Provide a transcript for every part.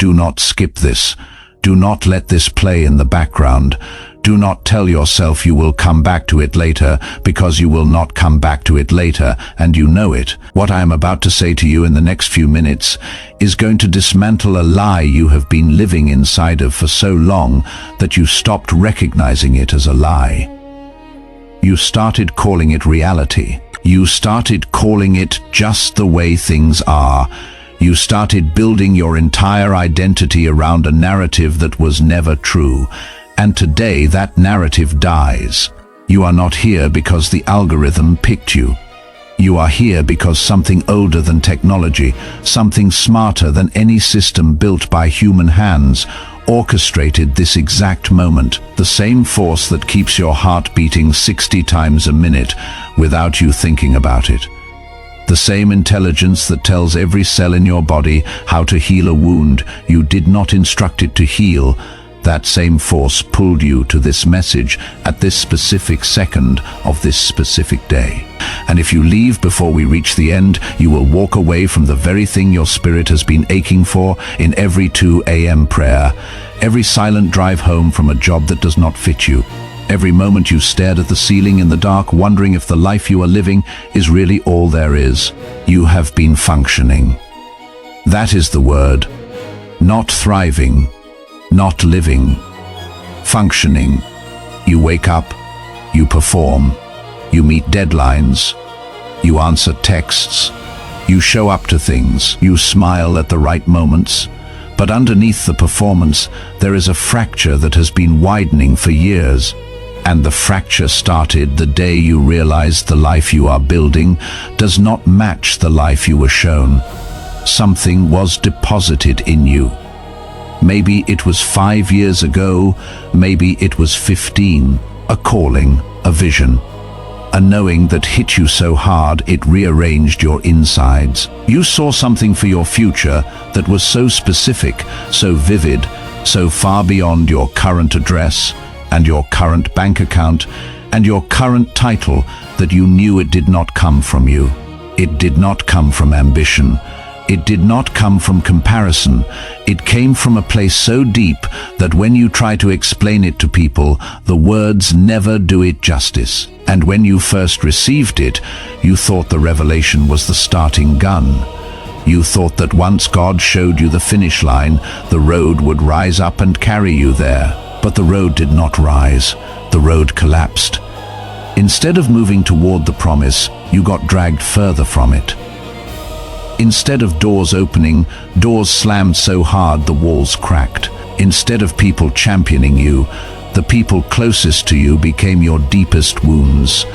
Do not skip this. Do not let this play in the background. Do not tell yourself you will come back to it later, because you will not come back to it later, and you know it. What I am about to say to you in the next few minutes is going to dismantle a lie you have been living inside of for so long that you stopped recognizing it as a lie. You started calling it reality. You started calling it just the way things are. You started building your entire identity around a narrative that was never true. And today that narrative dies. You are not here because the algorithm picked you. You are here because something older than technology, something smarter than any system built by human hands, orchestrated this exact moment, the same force that keeps your heart beating 60 times a minute without you thinking about it. The same intelligence that tells every cell in your body how to heal a wound you did not instruct it to heal. That same force pulled you to this message at this specific second of this specific day. And if you leave before we reach the end, you will walk away from the very thing your spirit has been aching for in every 2 a.m. prayer, every silent drive home from a job that does not fit you, every moment you stared at the ceiling in the dark wondering if the life you are living is really all there is. You have been functioning. That is the word. Not thriving. Not living. Functioning. You wake up, you perform, you meet deadlines, you answer texts, you show up to things, you smile at the right moments, but underneath the performance there is a fracture that has been widening for years. And the fracture started the day you realized the life you are building does not match the life you were shown. Something was deposited in you. Maybe it was 5 years ago, maybe it was 15, a calling, a vision, a knowing that hit you so hard it rearranged your insides. You saw something for your future that was so specific, so vivid, so far beyond your current address and your current bank account and your current title that you knew it did not come from you. It did not come from ambition. It did not come from comparison. It came from a place so deep that when you try to explain it to people, the words never do it justice. And when you first received it, you thought the revelation was the starting gun. You thought that once God showed you the finish line, the road would rise up and carry you there. But the road did not rise. The road collapsed. Instead of moving toward the promise, you got dragged further from it. Instead of doors opening, doors slammed so hard the walls cracked. Instead of people championing you, the people closest to you became your deepest wounds.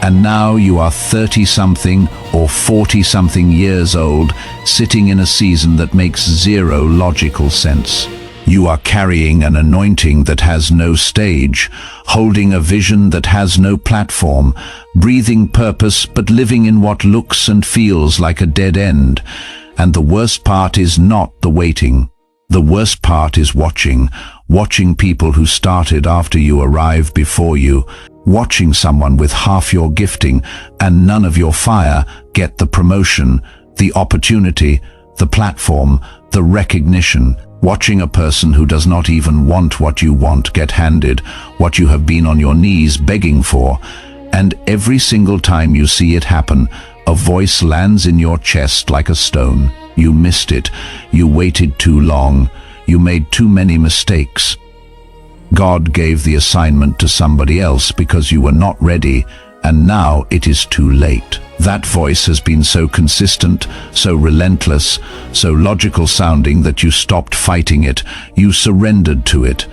And now you are 30-something or 40-something years old, sitting in a season that makes zero logical sense. You are carrying an anointing that has no stage, holding a vision that has no platform, breathing purpose but living in what looks and feels like a dead end. And the worst part is not the waiting. The worst part is watching people who started after you arrived before you, watching someone with half your gifting and none of your fire get the promotion, the opportunity, the platform, the recognition. Watching a person who does not even want what you want get handed what you have been on your knees begging for, and every single time you see it happen, a voice lands in your chest like a stone. You missed it. You waited too long. You made too many mistakes. God gave the assignment to somebody else because you were not ready, and now it is too late. That voice has been so consistent, so relentless, so logical sounding that you stopped fighting it. You surrendered to it.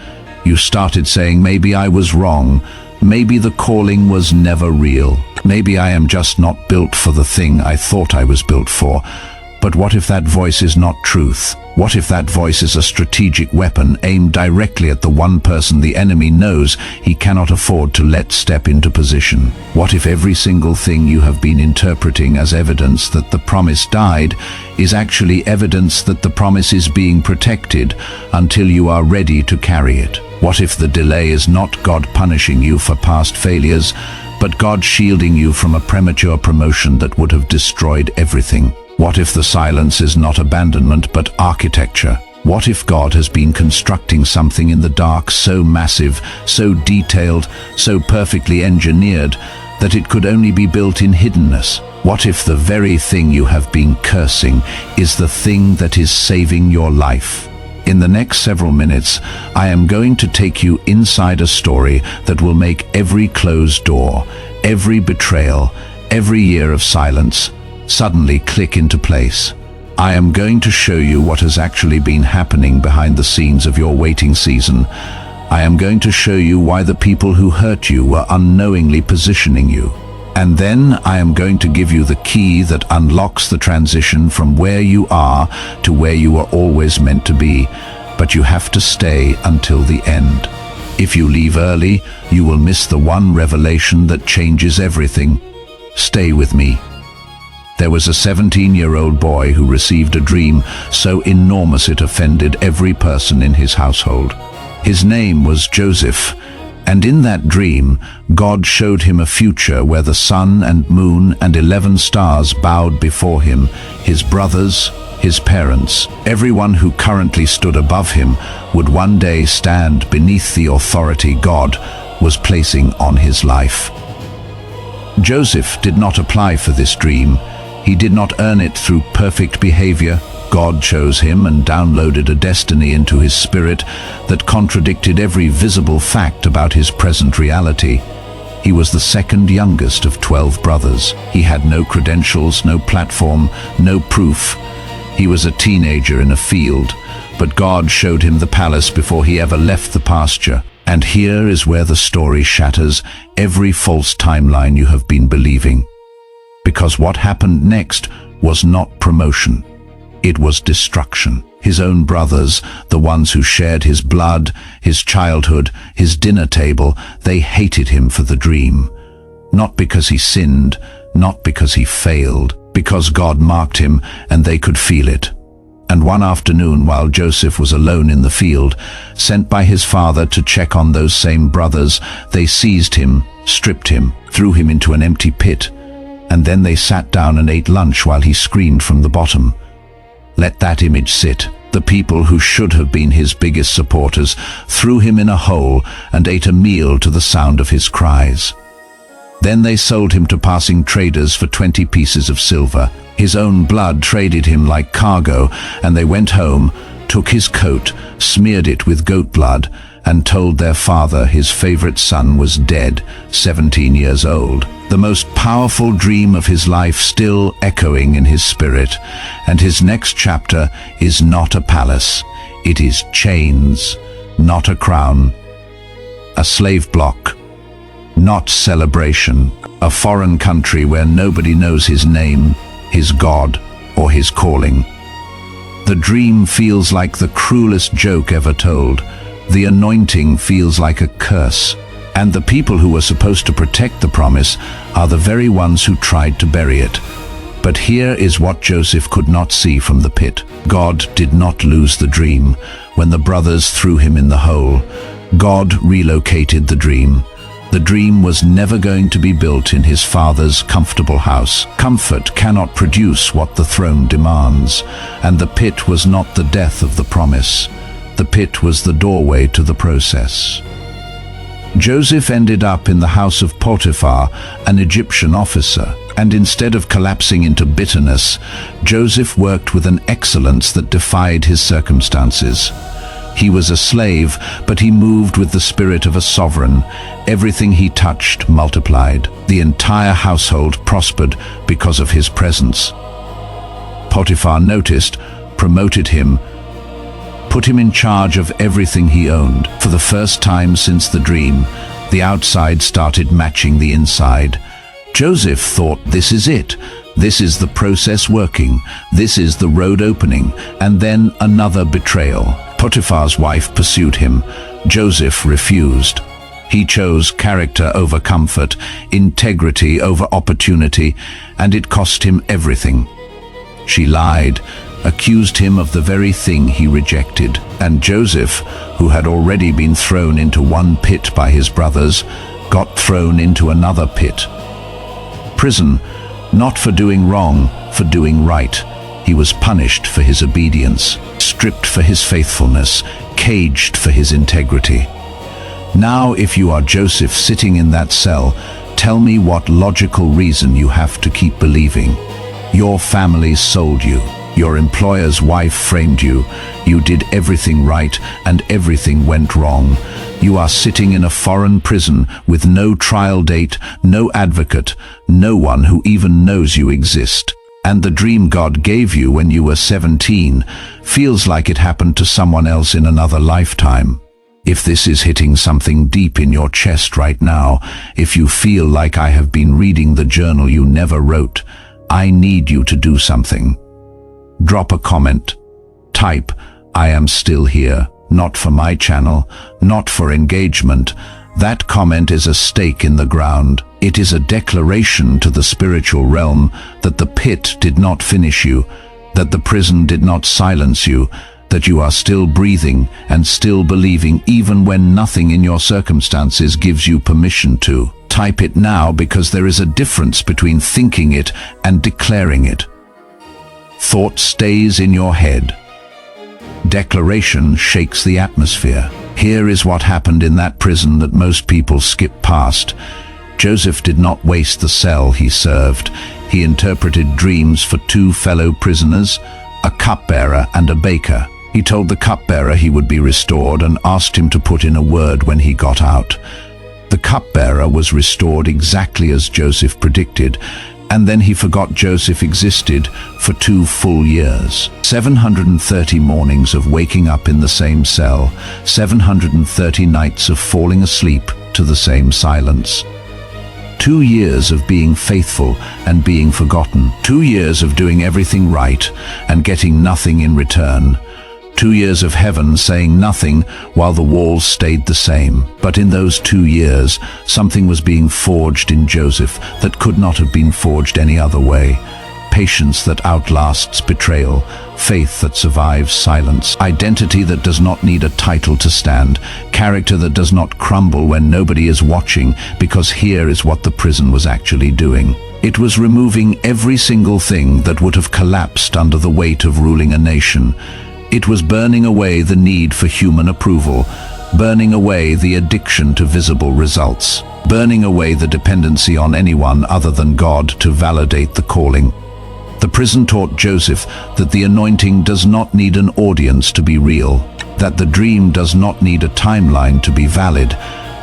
You started saying, maybe I was wrong. Maybe the calling was never real. Maybe I am just not built for the thing I thought I was built for. But what if that voice is not truth? What if that voice is a strategic weapon aimed directly at the one person the enemy knows he cannot afford to let step into position? What if every single thing you have been interpreting as evidence that the promise died is actually evidence that the promise is being protected until you are ready to carry it? What if the delay is not God punishing you for past failures, but God shielding you from a premature promotion that would have destroyed everything? What if the silence is not abandonment but architecture? What if God has been constructing something in the dark so massive, so detailed, so perfectly engineered, that it could only be built in hiddenness? What if the very thing you have been cursing is the thing that is saving your life? In the next several minutes, I am going to take you inside a story that will make every closed door, every betrayal, every year of silence suddenly click into place. I am going to show you what has actually been happening behind the scenes of your waiting season. I am going to show you why the people who hurt you were unknowingly positioning you. And then I am going to give you the key that unlocks the transition from where you are to where you were always meant to be. But you have to stay until the end. If you leave early, you will miss the one revelation that changes everything. Stay with me. There was a 17-year-old boy who received a dream so enormous it offended every person in his household. His name was Joseph, and in that dream, God showed him a future where the sun and moon and 11 stars bowed before him, his brothers, his parents. Everyone who currently stood above him would one day stand beneath the authority God was placing on his life. Joseph did not apply for this dream. He did not earn it through perfect behavior. God chose him and downloaded a destiny into his spirit that contradicted every visible fact about his present reality. He was the second youngest of 12 brothers. He had no credentials, no platform, no proof. He was a teenager in a field, but God showed him the palace before he ever left the pasture. And here is where the story shatters every false timeline you have been believing. Because what happened next was not promotion. It was destruction. His own brothers, the ones who shared his blood, his childhood, his dinner table, they hated him for the dream. Not because he sinned, not because he failed, because God marked him and they could feel it. And one afternoon, while Joseph was alone in the field, sent by his father to check on those same brothers, they seized him, stripped him, threw him into an empty pit, and then they sat down and ate lunch while he screamed from the bottom. Let that image sit. The people who should have been his biggest supporters threw him in a hole and ate a meal to the sound of his cries. Then they sold him to passing traders for 20 pieces of silver. His own blood traded him like cargo, and they went home, took his coat, smeared it with goat blood, and told their father his favorite son was dead, 17 years old. The most powerful dream of his life still echoing in his spirit, and his next chapter is not a palace. It is chains, not a crown, a slave block, not celebration, a foreign country where nobody knows his name, his God, or his calling. The dream feels like the cruelest joke ever told. The anointing feels like a curse. And the people who were supposed to protect the promise are the very ones who tried to bury it. But here is what Joseph could not see from the pit. God did not lose the dream when the brothers threw him in the hole. God relocated the dream. The dream was never going to be built in his father's comfortable house. Comfort cannot produce what the throne demands, and the pit was not the death of the promise. The pit was the doorway to the process. Joseph ended up in the house of Potiphar, an Egyptian officer, and instead of collapsing into bitterness, Joseph worked with an excellence that defied his circumstances. He was a slave, but he moved with the spirit of a sovereign. Everything he touched multiplied. The entire household prospered because of his presence. Potiphar noticed, promoted him, put him in charge of everything he owned. For the first time since the dream, the outside started matching the inside. Joseph thought, this is it. This is the process working. This is the road opening. And then another betrayal. Potiphar's wife pursued him. Joseph refused. He chose character over comfort, integrity over opportunity, and it cost him everything. She lied, accused him of the very thing he rejected. And Joseph, who had already been thrown into one pit by his brothers, got thrown into another pit. Prison, not for doing wrong, for doing right. He He was punished for his obedience, stripped for his faithfulness, caged for his integrity. Now, if you are Joseph sitting in that cell, tell me what logical reason you have to keep believing. Your family sold you. Your employer's wife framed you. You did everything right and everything went wrong. You are sitting in a foreign prison with no trial date, no advocate, no one who even knows you exist. And the dream God gave you when you were 17 feels like it happened to someone else in another lifetime. If this is hitting something deep in your chest right now, if you feel like I have been reading the journal you never wrote, I need you to do something. Drop a comment. Type, "I am still here," not for my channel, not for engagement. That comment is a stake in the ground. It is a declaration to the spiritual realm that the pit did not finish you, that the prison did not silence you, that you are still breathing and still believing even when nothing in your circumstances gives you permission to. Type it now, because there is a difference between thinking it and declaring it. Thought stays in your head. Declaration shakes the atmosphere. Here is what happened in that prison that most people skip past. Joseph did not waste the cell he served. He interpreted dreams for two fellow prisoners, a cupbearer and a baker. He told the cupbearer he would be restored and asked him to put in a word when he got out. The cupbearer was restored exactly as Joseph predicted, and then he forgot Joseph existed for 2 full years. 730 mornings of waking up in the same cell, 730 nights of falling asleep to the same silence. 2 years of being faithful and being forgotten. 2 years of doing everything right and getting nothing in return. 2 years of heaven saying nothing while the walls stayed the same. But in those 2 years, something was being forged in Joseph that could not have been forged any other way. Patience that outlasts betrayal, faith that survives silence, identity that does not need a title to stand, character that does not crumble when nobody is watching, because here is what the prison was actually doing. It was removing every single thing that would have collapsed under the weight of ruling a nation. It was burning away the need for human approval, burning away the addiction to visible results, burning away the dependency on anyone other than God to validate the calling. The prison taught Joseph that the anointing does not need an audience to be real, that the dream does not need a timeline to be valid,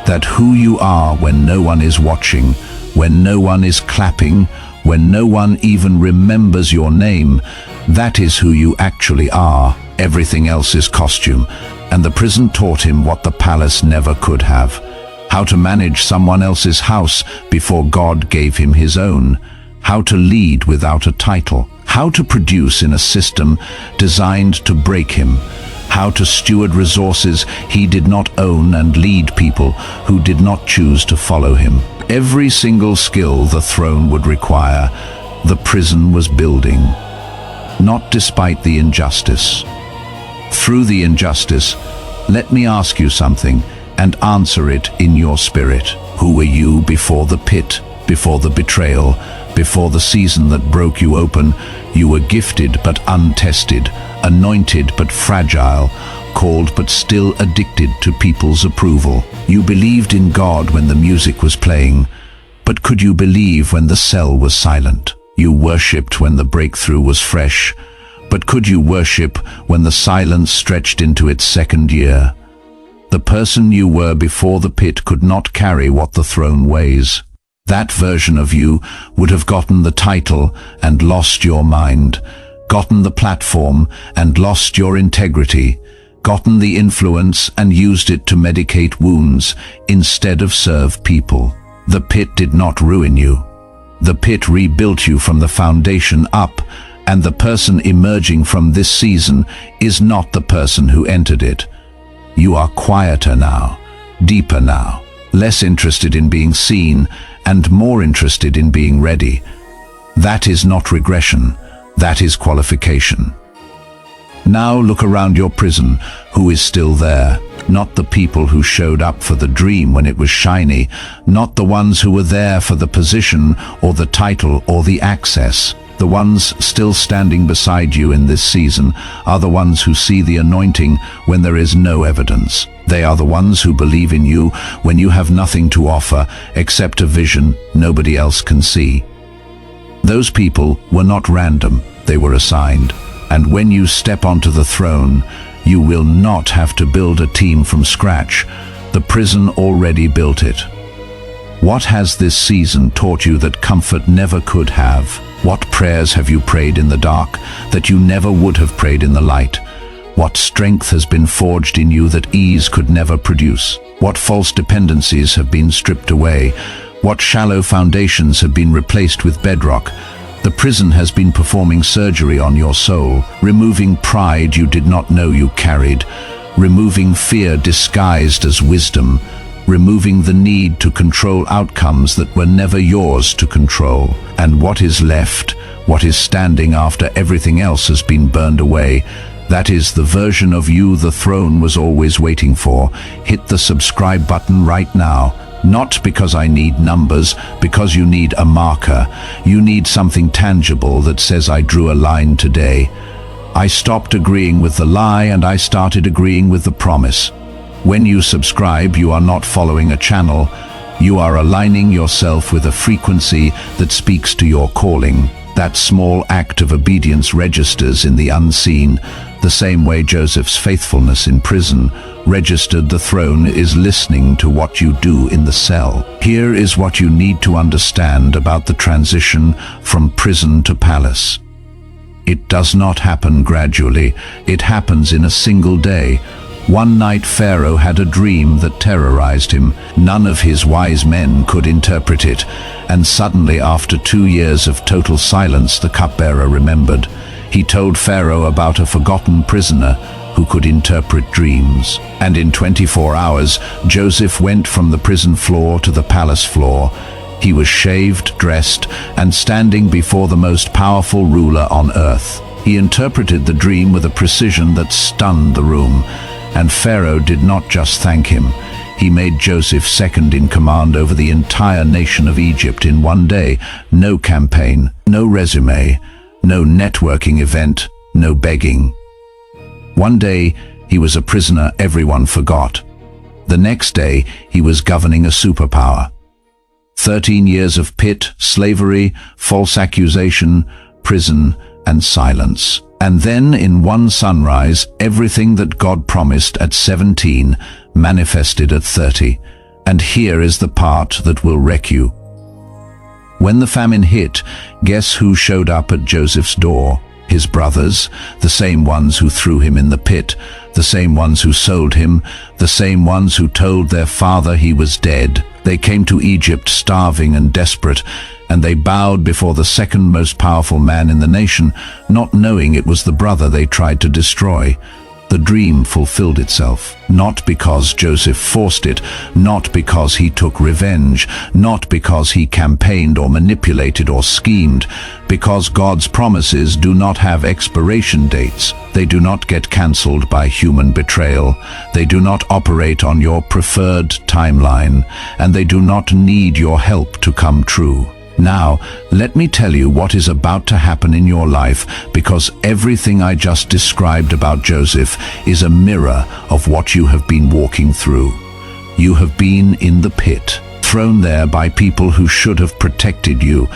that who you are when no one is watching, when no one is clapping, when no one even remembers your name, that is who you actually are. Everything else is costume, and the prison taught him what the palace never could have. How to manage someone else's house before God gave him his own. How to lead without a title. How to produce in a system designed to break him. How to steward resources he did not own and lead people who did not choose to follow him. Every single skill the throne would require, the prison was building. Not despite the injustice. Through the injustice, let me ask you something and answer it in your spirit. Who were you before the pit, before the betrayal, before the season that broke you open? You were gifted but untested, anointed but fragile, called but still addicted to people's approval. You believed in God when the music was playing, but could you believe when the cell was silent? You worshipped when the breakthrough was fresh, but could you worship when the silence stretched into its second year? The person you were before the pit could not carry what the throne weighs. That version of you would have gotten the title and lost your mind, gotten the platform and lost your integrity, gotten the influence and used it to medicate wounds instead of serve people. The pit did not ruin you. The pit rebuilt you from the foundation up, and the person emerging from this season is not the person who entered it. You are quieter now, deeper now, less interested in being seen and more interested in being ready. That is not regression, that is qualification. Now look around your prison. Who is still there? Not the people who showed up for the dream when it was shiny, not the ones who were there for the position or the title or the access. The ones still standing beside you in this season are the ones who see the anointing when there is no evidence. They are the ones who believe in you when you have nothing to offer except a vision nobody else can see. Those people were not random, they were assigned. And when you step onto the throne, you will not have to build a team from scratch. The prison already built it. What has this season taught you that comfort never could have? What prayers have you prayed in the dark that you never would have prayed in the light? What strength has been forged in you that ease could never produce? What false dependencies have been stripped away? What shallow foundations have been replaced with bedrock? The prison has been performing surgery on your soul, removing pride you did not know you carried, removing fear disguised as wisdom, removing the need to control outcomes that were never yours to control. And what is left, what is standing after everything else has been burned away, that is the version of you the throne was always waiting for. Hit the subscribe button right now. Not because I need numbers, because you need a marker. You need something tangible that says I drew a line today. I stopped agreeing with the lie and I started agreeing with the promise. When you subscribe, you are not following a channel. You are aligning yourself with a frequency that speaks to your calling. That small act of obedience registers in the unseen, the same way Joseph's faithfulness in prison registered. The throne is listening to what you do in the cell. Here is what you need to understand about the transition from prison to palace. It does not happen gradually. It happens in a single day. One night Pharaoh had a dream that terrorized him. None of his wise men could interpret it, and suddenly, after 2 years of total silence, the cupbearer remembered. He told Pharaoh about a forgotten prisoner who could interpret dreams. And in 24 hours, Joseph went from the prison floor to the palace floor. He was shaved, dressed, and standing before the most powerful ruler on earth. He interpreted the dream with a precision that stunned the room. And Pharaoh did not just thank him. He made Joseph second in command over the entire nation of Egypt in one day. No campaign, no resume, no networking event, no begging. One day, he was a prisoner everyone forgot. The next day, he was governing a superpower. 13 years of pit, slavery, false accusation, prison, and silence. And then, in one sunrise, everything that God promised at 17 manifested at 30. And here is the part that will wreck you. When the famine hit, guess who showed up at Joseph's door? His brothers, the same ones who threw him in the pit, the same ones who sold him, the same ones who told their father he was dead. They came to Egypt starving and desperate, and they bowed before the second most powerful man in the nation, not knowing it was the brother they tried to destroy. The dream fulfilled itself, not because Joseph forced it, not because he took revenge, not because he campaigned or manipulated or schemed, because God's promises do not have expiration dates. They do not get cancelled by human betrayal. They do not operate on your preferred timeline, and they do not need your help to come true. Now, let me tell you what is about to happen in your life, because everything I just described about Joseph is a mirror of what you have been walking through. You have been in the pit, thrown there by people who should have protected you.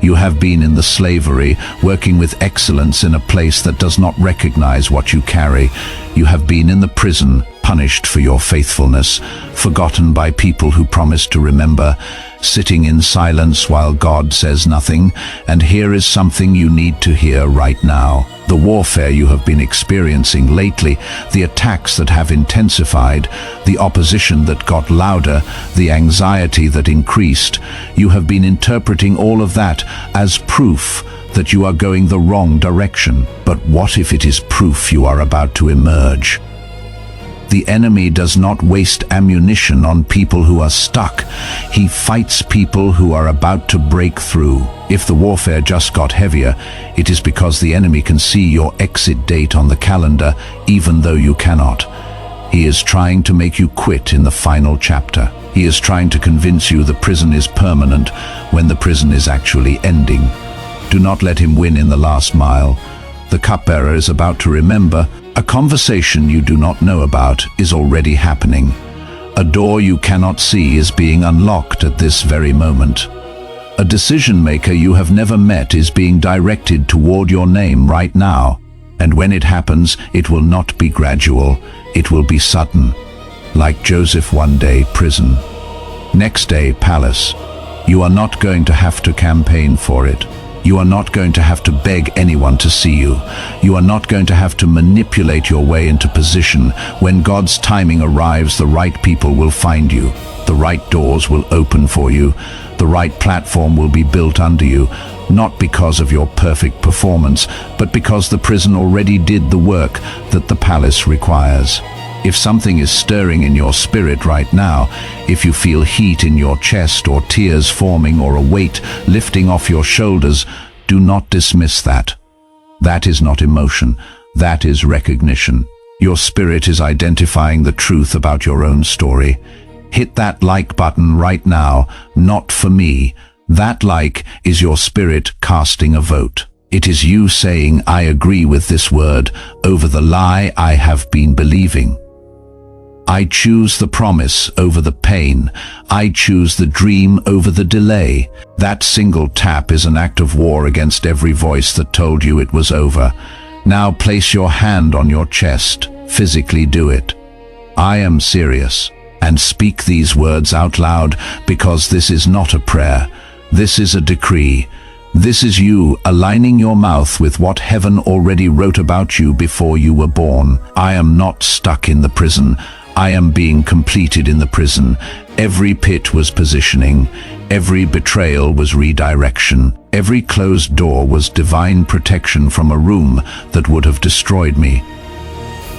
You have been in the slavery, working with excellence in a place that does not recognize what you carry. You have been in the prison, punished for your faithfulness, forgotten by people who promised to remember, sitting in silence while God says nothing. And here is something you need to hear right now. The warfare you have been experiencing lately, the attacks that have intensified, the opposition that got louder, the anxiety that increased, you have been interpreting all of that as proof that you are going the wrong direction. But what if it is proof you are about to emerge? The enemy does not waste ammunition on people who are stuck. He fights people who are about to break through. If the warfare just got heavier, it is because the enemy can see your exit date on the calendar, even though you cannot. He is trying to make you quit in the final chapter. He is trying to convince you the prison is permanent when the prison is actually ending. Do not let him win in the last mile. The cupbearer is about to remember. A conversation you do not know about is already happening. A door you cannot see is being unlocked at this very moment. A decision maker you have never met is being directed toward your name right now. And when it happens, it will not be gradual, it will be sudden. Like Joseph one day, prison. Next day, palace. You are not going to have to campaign for it. You are not going to have to beg anyone to see you. You are not going to have to manipulate your way into position. When God's timing arrives, the right people will find you. The right doors will open for you. The right platform will be built under you, not because of your perfect performance, but because the prison already did the work that the palace requires. If something is stirring in your spirit right now, if you feel heat in your chest or tears forming or a weight lifting off your shoulders, do not dismiss that. That is not emotion, that is recognition. Your spirit is identifying the truth about your own story. Hit that like button right now, not for me. That like is your spirit casting a vote. It is you saying, I agree with this word over the lie I have been believing. I choose the promise over the pain. I choose the dream over the delay. That single tap is an act of war against every voice that told you it was over. Now place your hand on your chest. Physically do it. I am serious. And speak these words out loud, because this is not a prayer. This is a decree. This is you aligning your mouth with what heaven already wrote about you before you were born. I am not stuck in the prison. I am being completed in the prison. Every pit was positioning. Every betrayal was redirection. Every closed door was divine protection from a room that would have destroyed me.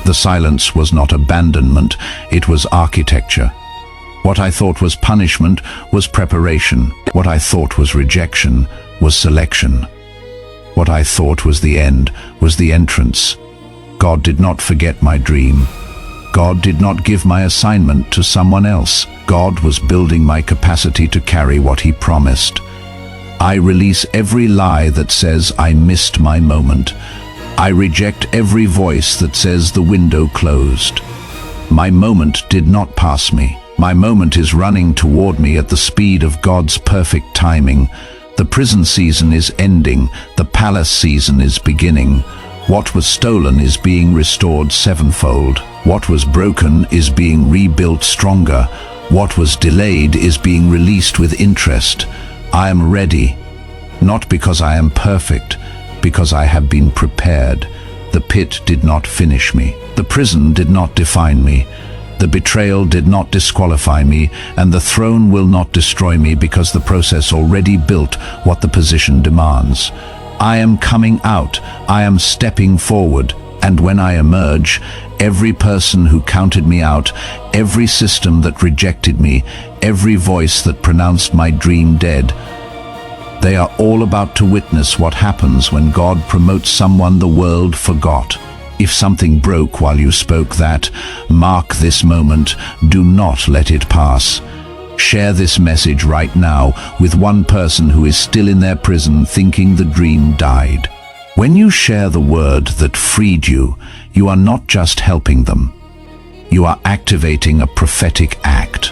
The silence was not abandonment, it was architecture. What I thought was punishment was preparation. What I thought was rejection was selection. What I thought was the end was the entrance. God did not forget my dream. God did not give my assignment to someone else. God was building my capacity to carry what He promised. I release every lie that says I missed my moment. I reject every voice that says the window closed. My moment did not pass me. My moment is running toward me at the speed of God's perfect timing. The prison season is ending. The palace season is beginning. What was stolen is being restored sevenfold. What was broken is being rebuilt stronger. What was delayed is being released with interest. I am ready, not because I am perfect, because I have been prepared. The pit did not finish me. The prison did not define me. The betrayal did not disqualify me, and the throne will not destroy me, because the process already built what the position demands. I am coming out. I am stepping forward. And when I emerge, every person who counted me out, every system that rejected me, every voice that pronounced my dream dead, they are all about to witness what happens when God promotes someone the world forgot. If something broke while you spoke that, mark this moment. Do not let it pass. Share this message right now with one person who is still in their prison thinking the dream died. When you share the word that freed you, you are not just helping them. You are activating a prophetic act.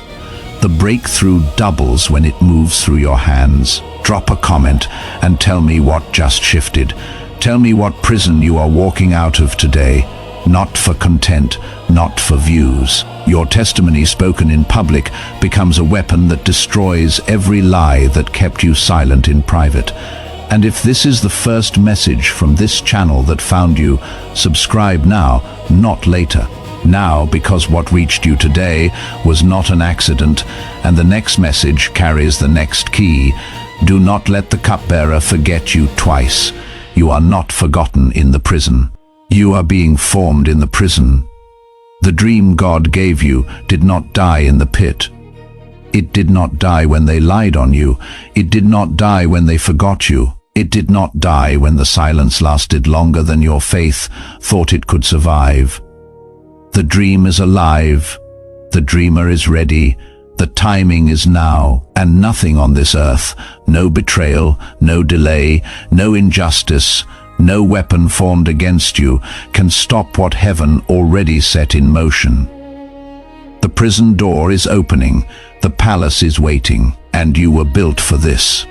The breakthrough doubles when it moves through your hands. Drop a comment and tell me what just shifted. Tell me what prison you are walking out of today. Not for content, not for views. Your testimony spoken in public becomes a weapon that destroys every lie that kept you silent in private. And if this is the first message from this channel that found you, subscribe now, not later. Now, because what reached you today was not an accident, and the next message carries the next key. Do not let the cupbearer forget you twice. You are not forgotten in the prison. You are being formed in the prison. The dream God gave you did not die in the pit. It did not die when they lied on you. It did not die when they forgot you. It did not die when the silence lasted longer than your faith thought it could survive. The dream is alive. The dreamer is ready. The timing is now, and nothing on this earth, no betrayal, no delay, no injustice, no weapon formed against you can stop what heaven already set in motion. The prison door is opening, the palace is waiting, and you were built for this.